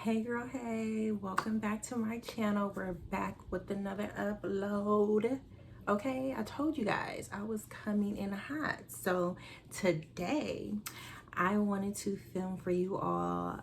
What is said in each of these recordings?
Hey girl, hey, welcome back to my channel. We're back with another upload. Okay, I told you guys I was coming in hot. So today I wanted to film for you all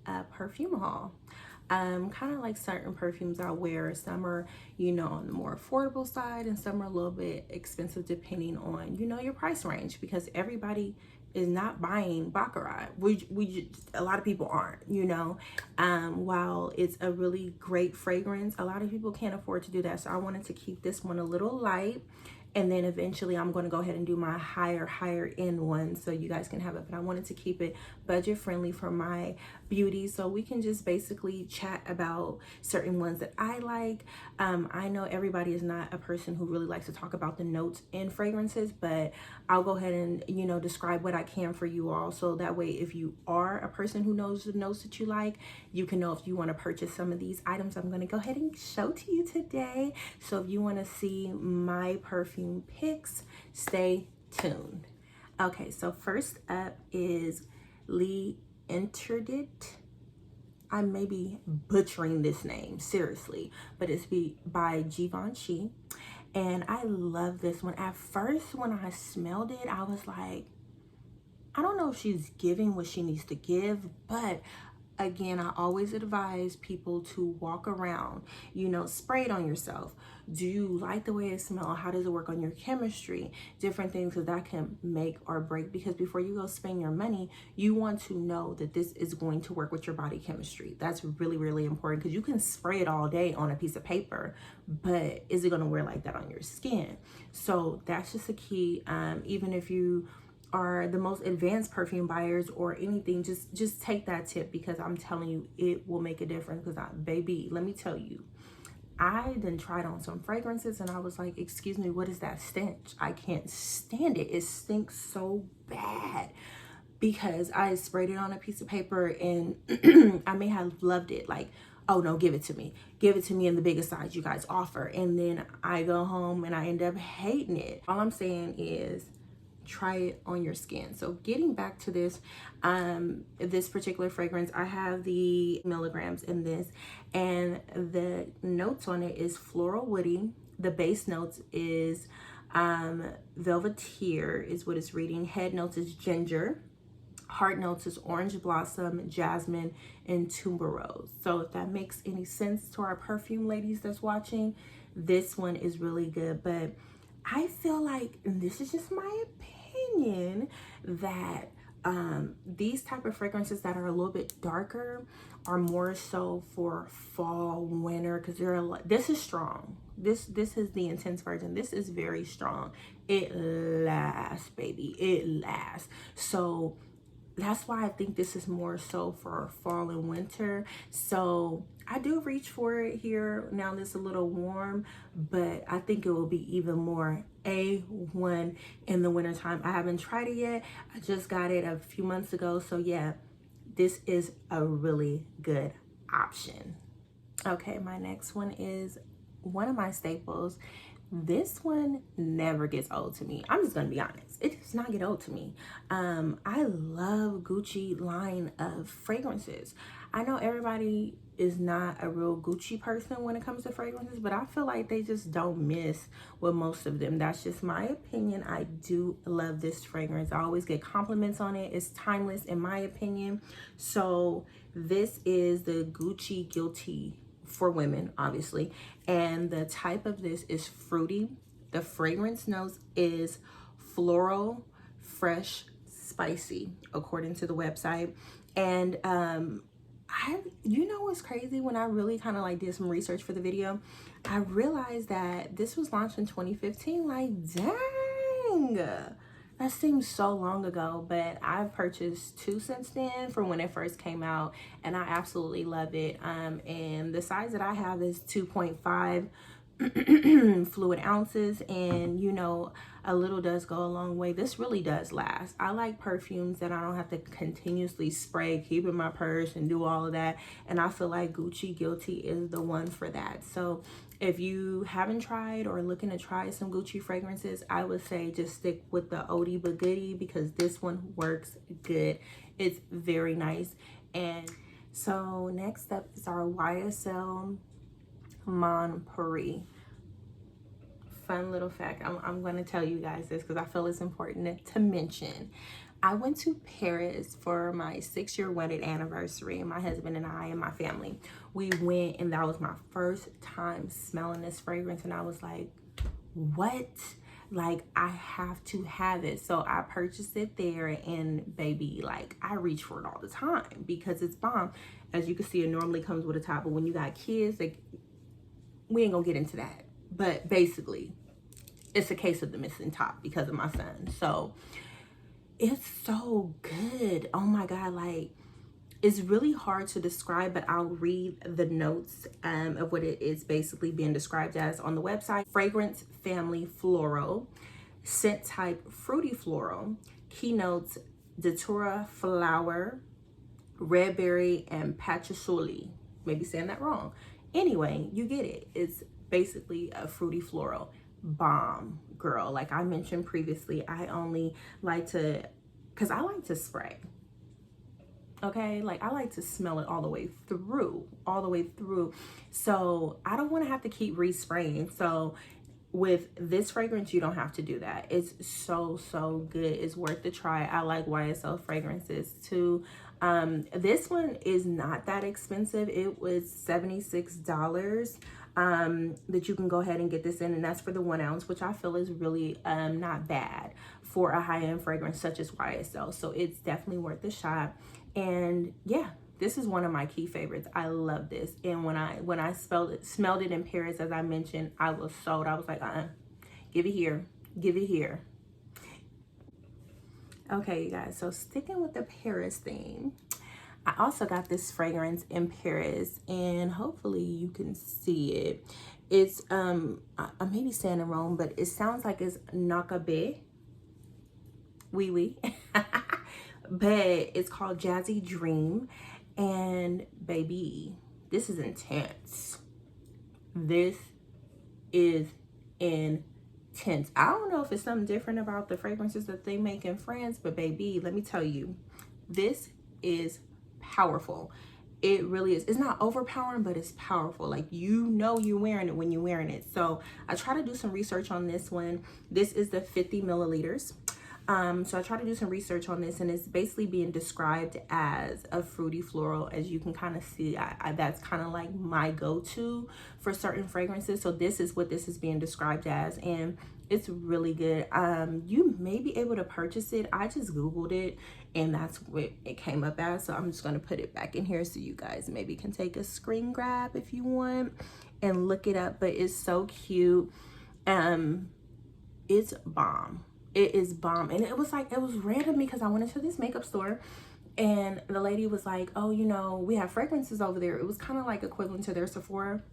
a perfume haul. Kind of like certain perfumes I wear. Some are, on the more affordable side, and some are a little bit expensive depending on, your price range, because everybody is not buying Baccarat. A lot of people aren't, while it's a really great fragrance, a lot of people can't afford to do that. So I wanted to keep this one a little light, and then eventually I'm going to go ahead and do my higher end one so you guys can have it. But I wanted to keep it budget friendly for my beauty, so we can just basically chat about certain ones that I like. I know everybody is not a person who really likes to talk about the notes in fragrances, but I'll go ahead and describe what I can for you all, so that way if you are a person who knows the notes that you like, you can know if you want to purchase some of these items I'm going to go ahead and show to you today. So if you want to see my perfume picks, stay tuned. Okay, so first up is Lee Interdit. I may be butchering this name, seriously, but it's by Givenchy. And I love this one. At first, when I smelled it, I was like, I don't know if she's giving what she needs to give, but again, I always advise people to walk around, spray it on yourself. Do you like the way it smells? How does it work on your chemistry? Different things, because that can make or break. Because before you go spend your money, you want to know that this is going to work with your body chemistry. That's really, really important, because you can spray it all day on a piece of paper, but is it going to wear like that on your skin? So that's just a key. Even if you are the most advanced perfume buyers or anything, just take that tip, because I'm telling you, it will make a difference. Because baby, let me tell you, I then tried on some fragrances and I was like, excuse me, what is that stench? I can't stand it. It stinks so bad, because I sprayed it on a piece of paper and I may have loved it, like, oh no, give it to me in the biggest size you guys offer, and then I go home and I end up hating it. All I'm saying is, try it on your skin. So getting back to this, this particular fragrance, I have the milligrams in this, and the notes on it is floral woody. The base notes is velvetier is what it's reading. Head notes is ginger. Heart notes is orange blossom, jasmine, and tuberose. So if that makes any sense to our perfume ladies that's watching, this one is really good. But I feel like, and this is just my opinion, that these type of fragrances that are a little bit darker are more so for fall, winter, because this is strong. This is the intense version. This is very strong. It lasts, baby. It lasts. So that's why I think this is more so for fall and winter. So I do reach for it here. Now it's a little warm, but I think it will be even more A1 in the wintertime. I haven't tried it yet. I just got it a few months ago. So yeah, this is a really good option. Okay, my next one is one of my staples. This one never gets old to me. I'm just gonna be honest, it does not get old to me. I love Gucci line of fragrances. I know everybody is not a real Gucci person when it comes to fragrances, but I feel like they just don't miss with most of them. That's just my opinion. I do love this fragrance. I always get compliments on it. It's timeless in my opinion. So this is the Gucci Guilty for women, obviously, and the type of this is fruity. The fragrance notes is floral, fresh, spicy, according to the website. And what's crazy, when I really kind of like did some research for the video, I realized that this was launched in 2015. Like, dang, that seems so long ago, but I've purchased 2 since then from when it first came out, and I absolutely love it. And the size that I have is 2.5 fluid ounces, and a little does go a long way. This really does last. I like perfumes that I don't have to continuously spray, keep in my purse, and do all of that, and I feel like Gucci Guilty is the one for that. So if you haven't tried or looking to try some Gucci fragrances, I would say just stick with the oldie but goodie, because this one works good. It's very nice. And So next up is our YSL Mon Paris. Fun little fact. I'm going to tell you guys this because I feel it's important to mention. I went to Paris for my 6-year wedding anniversary. My husband and I and my family, we went, and that was my first time smelling this fragrance, and I was like, what? Like, I have to have it. So I purchased it there, and baby, like, I reach for it all the time because it's bomb. As you can see, it normally comes with a top, but when you got kids, like, we ain't gonna get into that. But basically, it's a case of the missing top because of my son. So it's so good. Oh my God, like, it's really hard to describe, but I'll read the notes of what it is basically being described as on the website. Fragrance family floral, scent type fruity floral, keynotes datura flower, red berry, and patchouli. Maybe saying that wrong. Anyway, you get it. It's basically a fruity floral bomb, girl. Like I mentioned previously, I only like to, because I like to spray. Okay, like I like to smell it all the way through, So I don't want to have to keep respraying. So with this fragrance, you don't have to do that. It's so good. It's worth the try. I like YSL fragrances too. This one is not that expensive. It was $76 that you can go ahead and get this in, and that's for the 1 ounce, which I feel is really not bad for a high-end fragrance such as YSL. So it's definitely worth the shot. And yeah, this is one of my key favorites. I love this. And when I smelled it in Paris, as I mentioned, I was sold. I was like, give it here, give it here. Okay, you guys, so sticking with the Paris theme, I also got this fragrance in Paris, and hopefully you can see it. It's I may be saying it wrong, but it sounds like it's Nakabe. Oui. But it's called Jazzy Dream, and baby, this is intense. This is intense. I don't know if it's something different about the fragrances that they make in France, but baby, let me tell you, this is powerful. It really is. It's not overpowering, but it's powerful. Like, you know you're wearing it when you're wearing it. So I try to do some research on this one. This is the 50 milliliters. So I try to do some research on this, and it's basically being described as a fruity floral. As you can kind of see, that's kind of like my go-to for certain fragrances. So this is what this is being described as, and it's really good. You may be able to purchase it. I just Googled it, and that's what it came up as. So I'm just going to put it back in here so you guys maybe can take a screen grab if you want and look it up. But it's so cute. It's bomb. It is bomb. And it was random because I went into this makeup store, and the lady was like, oh, you know, we have fragrances over there. It was kind of like equivalent to their Sephora.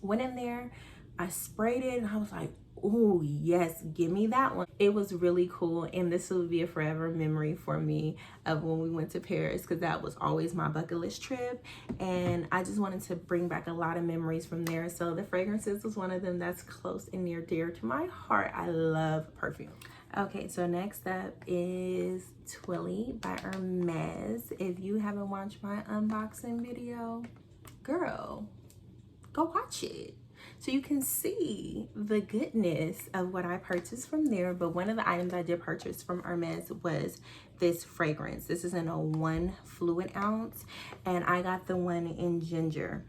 Went in there, I sprayed it, and I was like, oh yes, give me that one. It was really cool, and this will be a forever memory for me of when we went to Paris, because that was always my bucket list trip, and I just wanted to bring back a lot of memories from there. So the fragrances was one of them that's close and near dear to my heart. I love perfume. Okay, so next up is Twilly by Hermes. If you haven't watched my unboxing video, girl, go watch it so you can see the goodness of what I purchased from there. But one of the items I did purchase from Hermes was this fragrance. This is in a 1 fluid ounce, and I got the one in ginger.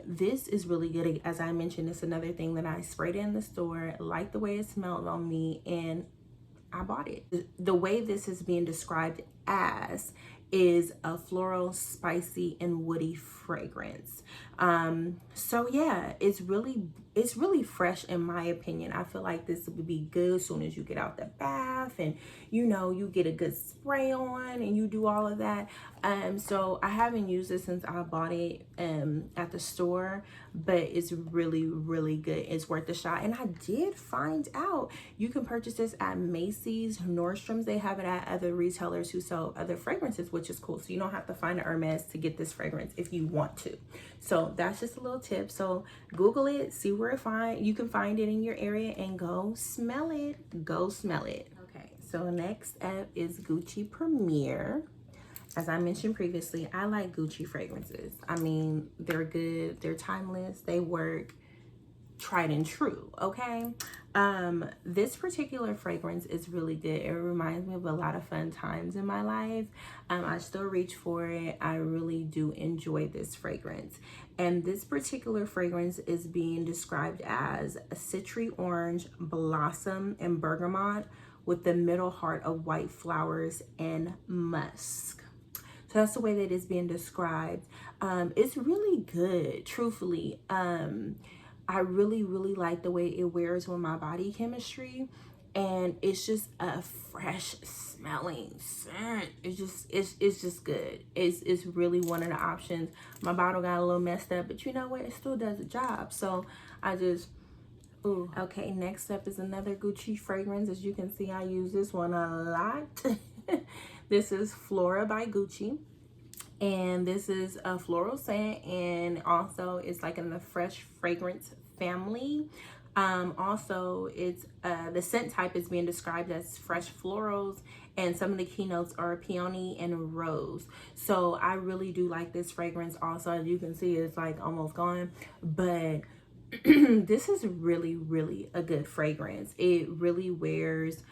This is really good. As I mentioned, it's another thing that I sprayed in the store, liked the way it smelled on me, and I bought it. The way this is being described as is a floral, spicy, and woody fragrance. So yeah, it's really fresh in my opinion. I feel like this would be good as soon as you get out the bath, and you know, you get a good spray on and you do all of that. So I haven't used it since I bought it at the store, but it's really good. It's worth a shot. And I did find out you can purchase this at Macy's, Nordstrom's. They have it at other retailers who sell other fragrances, which is cool. So you don't have to find a Hermes to get this fragrance if you want to. So that's just a little tip. So Google it, see where you can find it in your area, and go smell it. Go smell it. Okay, so next up is Gucci Premier. as I mentioned previously, I like Gucci fragrances. I mean, they're good, they're timeless, they work, tried and true, okay? This particular fragrance is really good. It reminds me of a lot of fun times in my life. I still reach for it. I really do enjoy this fragrance. And this particular fragrance is being described as a citry orange, blossom, and bergamot with the middle heart of white flowers and musk. So that's the way that it's being described. It's really good, truthfully. I really like the way it wears with my body chemistry, and it's just a fresh smelling scent. It's just good. It's really one of the options. My bottle got a little messed up, but you know what? It still does the job. So I just, ooh. Okay, next up is another Gucci fragrance. As you can see, I use this one a lot. This is Flora by Gucci. And this is a floral scent, and also it's like in the fresh fragrance family. Also it's the scent type is being described as fresh florals, and some of the keynotes are peony and rose. So I really do like this fragrance. Also, as you can see, it's like almost gone, but this is really a good fragrance. It really wears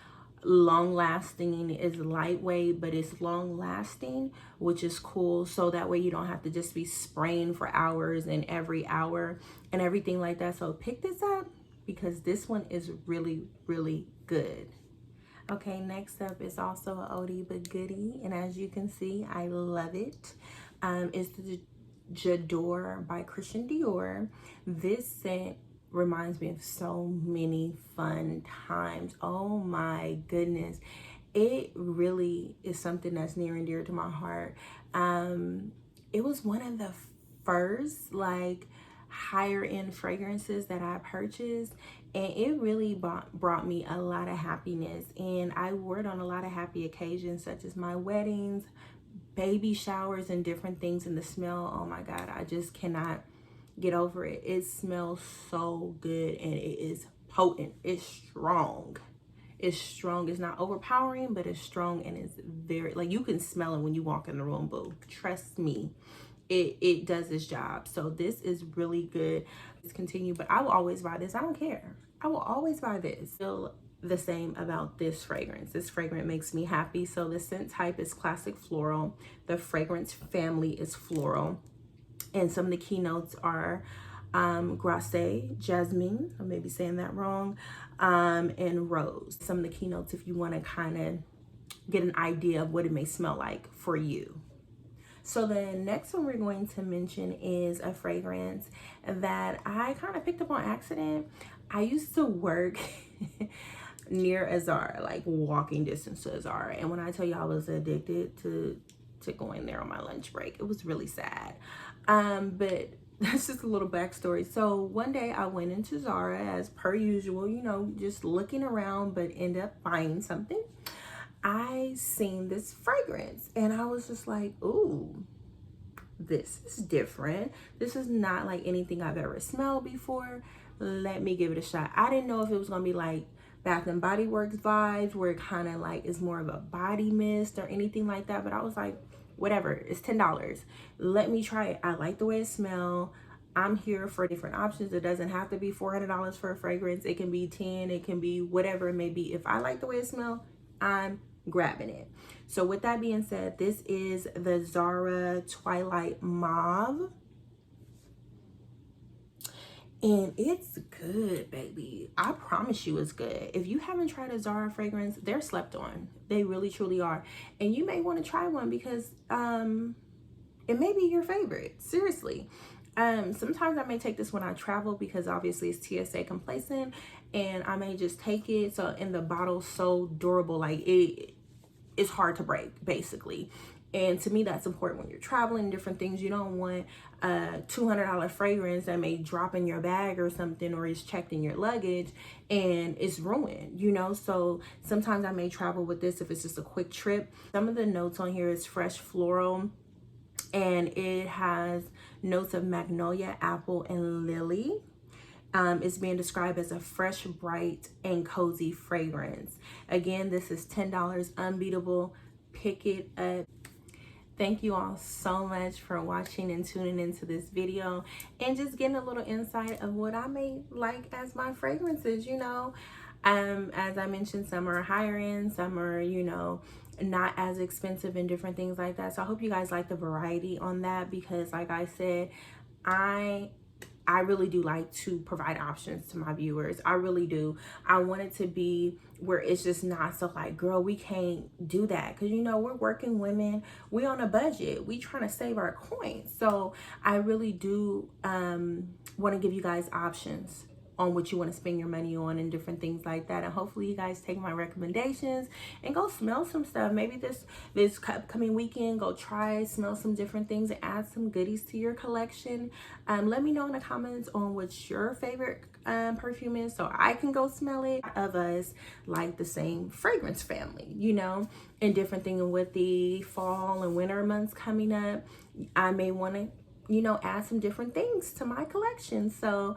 long lasting, is lightweight, but it's long lasting, which is cool. So that way you don't have to just be spraying for hours and every hour and everything like that. So pick this up because this one is really good. Okay, next up is also an oldie but goodie, and as you can see, I love it. It's the J'adore by Christian Dior. This scent reminds me of so many fun times. Oh my goodness. It really is something that's near and dear to my heart. It was one of the first like higher end fragrances that I purchased, and it really brought me a lot of happiness, and I wore it on a lot of happy occasions such as my weddings, baby showers, and different things. And the smell, oh my god, I just cannot get over it. It smells so good, and it is potent. It's strong. It's strong. It's not overpowering, but it's strong, and it's very, like, you can smell it when you walk in the room, boo. Trust me, it does its job. So this is really good. Let's continue, but I will always buy this. I don't care. I will always buy this. Feel the same about this fragrance. This fragrance makes me happy. So the scent type is classic floral. The fragrance family is floral. And some of the keynotes are Grasse, jasmine, I may be saying that wrong, and rose. Some of the keynotes if you want to kind of get an idea of what it may smell like for you. So the next one we're going to mention is a fragrance that I kind of picked up on accident. I used to work near a Zara, like walking distance to a Zara. And when I tell you I was addicted to going there on my lunch break, it was really sad. But that's just a little backstory. So one day I went into Zara as per usual, you know, just looking around, but end up buying something. I seen this fragrance and I was just like, ooh, this is different. This is not like anything I've ever smelled before. Let me give it a shot. I didn't know if it was gonna be like Bath and Body Works vibes, where it kind of like is more of a body mist or anything like that, but I was like, whatever, it's $10. Let me try it. I like the way it smells. I'm here for different options. It doesn't have to be $400 for a fragrance. It can be 10, it can be whatever it may be. If I like the way it smells, I'm grabbing it. So with that being said, this is the Zara Twilight Mauve. And it's good, baby. I promise you it's good. If you haven't tried a Zara fragrance, they're slept on. They really, truly are. And you may want to try one because it may be your favorite. Seriously. Sometimes I may take this when I travel because obviously it's TSA complacent, and I may just take it. So, and the bottle's so durable, like it's hard to break, basically. And to me, that's important when you're traveling, different things. You don't want a $200 fragrance that may drop in your bag or something, or is checked in your luggage and it's ruined, you know? So sometimes I may travel with this if it's just a quick trip. Some of the notes on here is fresh floral, and it has notes of magnolia, apple, and lily. It's being described as a fresh, bright, and cozy fragrance. Again, this is $10, unbeatable. Pick it up. Thank you all so much for watching and tuning into this video and just getting a little insight of what I may like as my fragrances, you know. As I mentioned, some are higher end, some are, you know, not as expensive and different things like that. So I hope you guys like the variety on that, because like I said, I really do like to provide options to my viewers. I really do. I want it to be where it's just not so like, girl, we can't do that. Because, you know, we're working women. We on a budget. We trying to save our coins. So I really do want to give you guys options on what you want to spend your money on and different things like that. And hopefully you guys take my recommendations and go smell some stuff. Maybe this upcoming weekend, go try, smell some different things and add some goodies to your collection. Let me know in the comments on what your favorite perfume is, so I can go smell it. Of us like the same fragrance family, you know, and different things. With the fall and winter months coming up, I may want to, you know, add some different things to my collection. So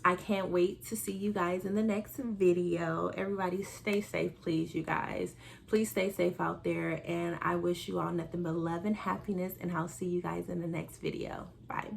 I can't wait to see you guys in the next video. Everybody stay safe, please, you guys. Please stay safe out there, and I wish you all nothing but love and happiness, and I'll see you guys in the next video. Bye.